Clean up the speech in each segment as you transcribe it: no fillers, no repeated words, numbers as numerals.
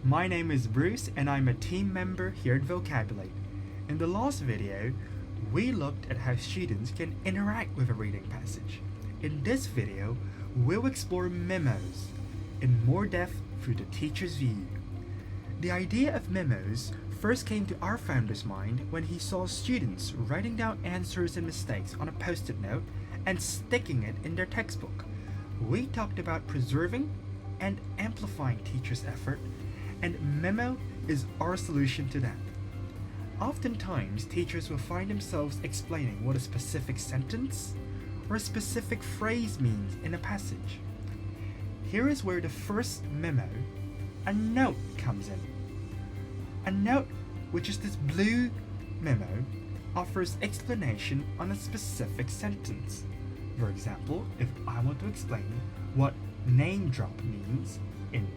My name is Bruce and I'm a team member here at Vocabulate. In the last video, we looked at how students can interact with a reading passage. In this video, we'll explore memos in more depth through the teacher's view. The idea of memos first came to our founder's mind when he saw students writing down answers and mistakes on a post-it note and sticking it in their textbook. We talked about preserving and amplifying teachers' effort, and memo is our solution to that. Oftentimes, teachers will find themselves explaining what a specific sentence or a specific phrase means in a passage. Here is where the first memo, a note, comes in. A note, which is this blue memo, offers explanation on a specific sentence. For example, if I want to explain what name drop means in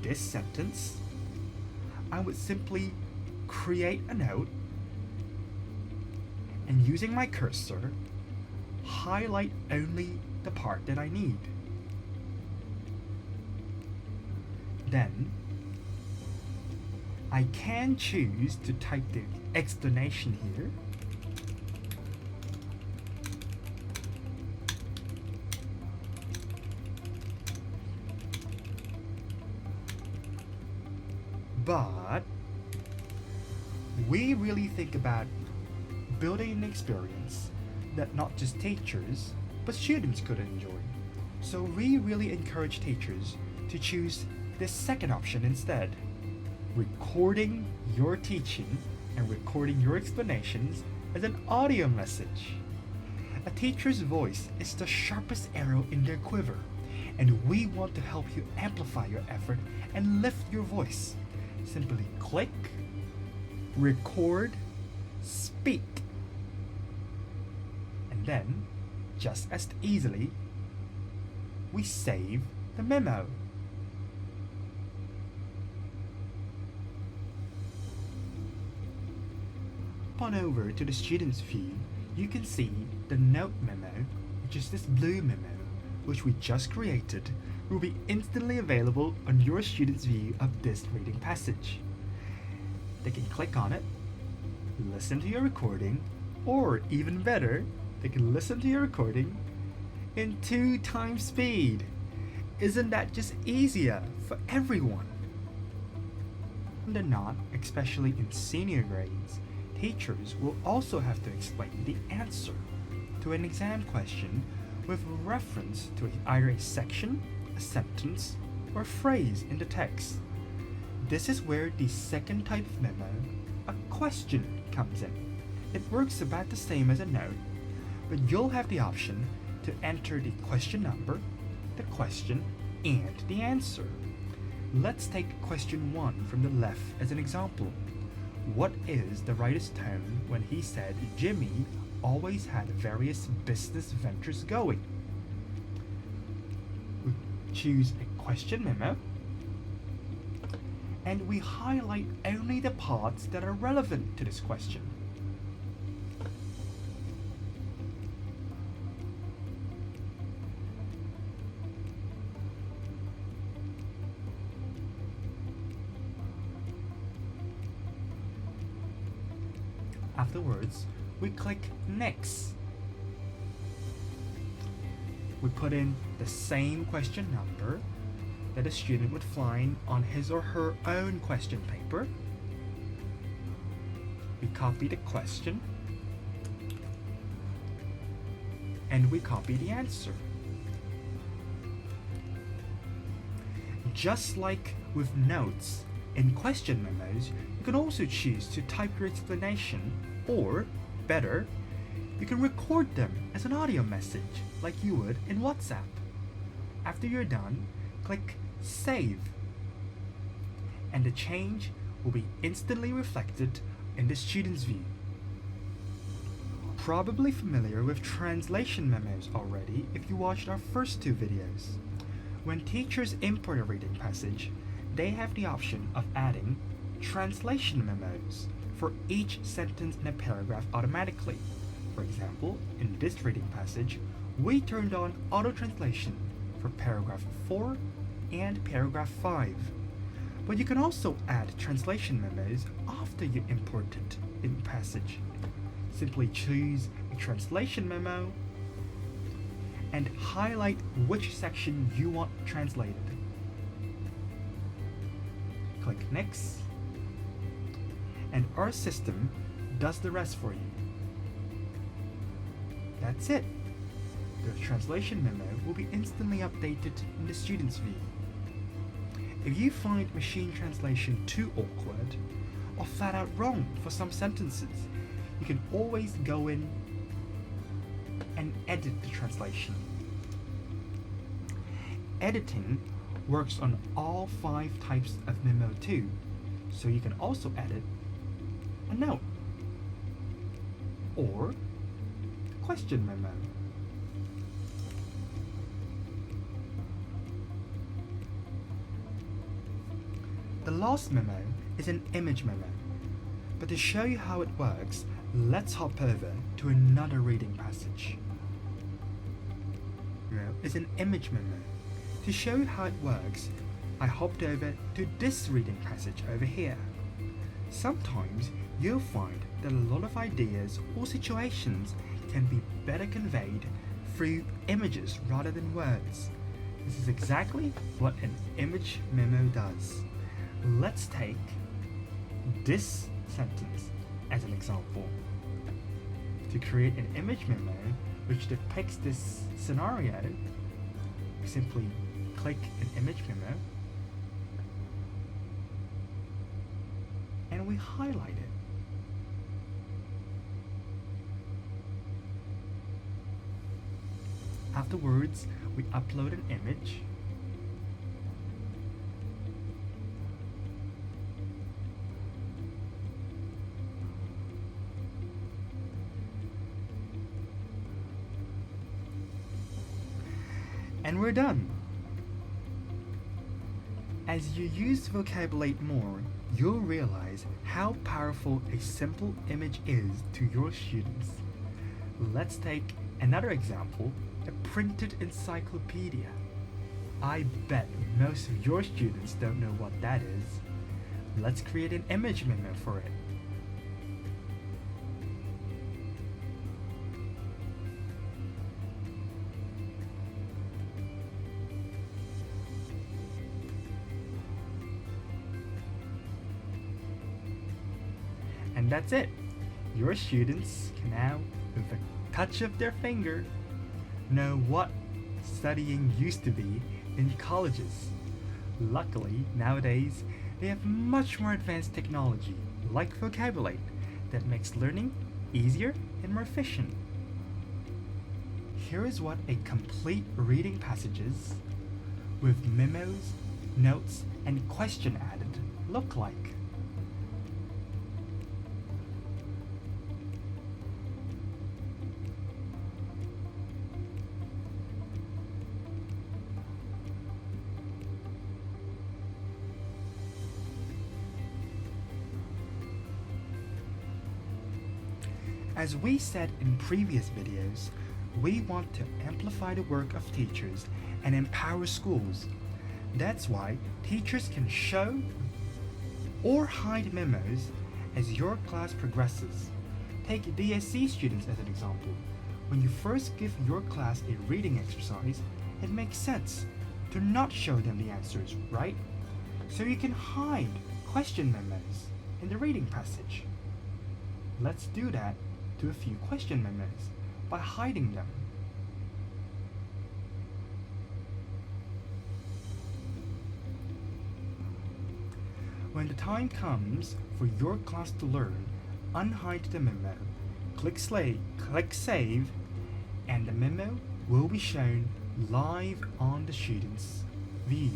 this sentence, I would simply create a note and using my cursor, highlight only the part that I need. Then, I can choose to type the explanation here, but we really think about building an experience that not just teachers, but students could enjoy. So we really encourage teachers to choose this second option instead. Recording your teaching and recording your explanations as an audio message. A teacher's voice is the sharpest arrow in their quiver, and we want to help you amplify your effort and lift your voice. Simply click, record, speak, and then, just as easily, we save the memo. Hop on over to the student's view, you can see the note memo, which is this blue memo, which we just created, will be instantly available on your student's view of this reading passage. They can click on it, listen to your recording, or even better, they can listen to your recording in 2 times speed. Isn't that just easier for everyone? Than not, especially in senior grades, teachers will also have to explain the answer to an exam question with reference to either a section, a sentence, or a phrase in the text. This is where the second type of memo, a question, comes in. It works about the same as a note, but you'll have the option to enter the question number, the question, and the answer. Let's take question 1 from the left as an example. What is the writer's tone when he said Jimmy always had various business ventures going? We choose a question memo, and we highlight only the parts that are relevant to this question. Afterwards, we click Next. We put in the same question number that a student would find on his or her own question paper. We copy the question, and we copy the answer. Just like with notes, in question memos, you can also choose to type your explanation, or, better, you can record them as an audio message like you would in WhatsApp. After you're done, click Save, and the change will be instantly reflected in the student's view. Probably familiar with translation memos already if you watched our first 2 videos. When teachers import a reading passage, they have the option of adding translation memos for each sentence in a paragraph automatically. For example, in this reading passage, we turned on auto translation for paragraph 4 and paragraph 5. But you can also add translation memos after you import it in passage. Simply choose a translation memo and highlight which section you want translated. Click Next, and our system does the rest for you. That's it. The translation memo will be instantly updated in the student's view. If you find machine translation too awkward or flat out wrong for some sentences, you can always go in and edit the translation. Editing works on all 5 types of memo too, so you can also edit a note or a question memo. The last memo is an image memo, but to show you how it works, let's hop over to another reading passage. It's an image memo. To show you how it works, I hopped over to this reading passage over here. Sometimes you'll find that a lot of ideas or situations can be better conveyed through images rather than words. This is exactly what an image memo does. Let's take this sentence as an example. To create an image memo which depicts this scenario, we simply click an image memo and we highlight it. Afterwards, we upload an image. And we're done. As you use Vocabulate more, you'll realize how powerful a simple image is to your students. Let's take another example, a printed encyclopedia. I bet most of your students don't know what that is. Let's create an image memo for it. And that's it. Your students can now, with a touch of their finger, know what studying used to be in colleges. Luckily, nowadays, they have much more advanced technology, like Vocabulate, that makes learning easier and more efficient. Here is what a complete reading passages with memos, notes, and question added look like. As we said in previous videos, we want to amplify the work of teachers and empower schools. That's why teachers can show or hide memos as your class progresses. Take DSC students as an example. When you first give your class a reading exercise, it makes sense to not show them the answers, right? So you can hide question memos in the reading passage. Let's do that to a few question memos by hiding them. When the time comes for your class to learn, unhide the memo, click save, and the memo will be shown live on the student's view.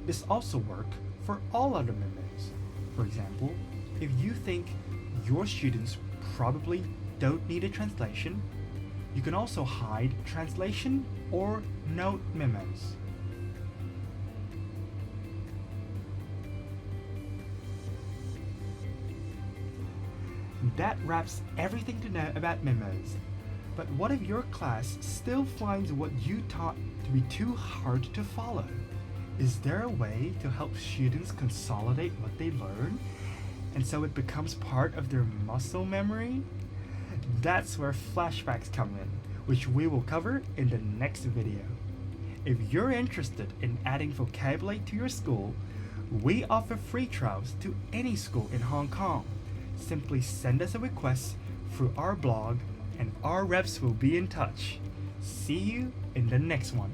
This also works for all other memos. For example, if you think your students probably don't need a translation, you can also hide translation or note memos. That wraps everything to know about memos. But what if your class still finds what you taught to be too hard to follow? Is there a way to help students consolidate what they learn, and so it becomes part of their muscle memory? That's where flashbacks come in, which we will cover in the next video. If you're interested in adding vocabulary to your school, we offer free trials to any school in Hong Kong. Simply send us a request through our blog and our reps will be in touch. See you in the next one.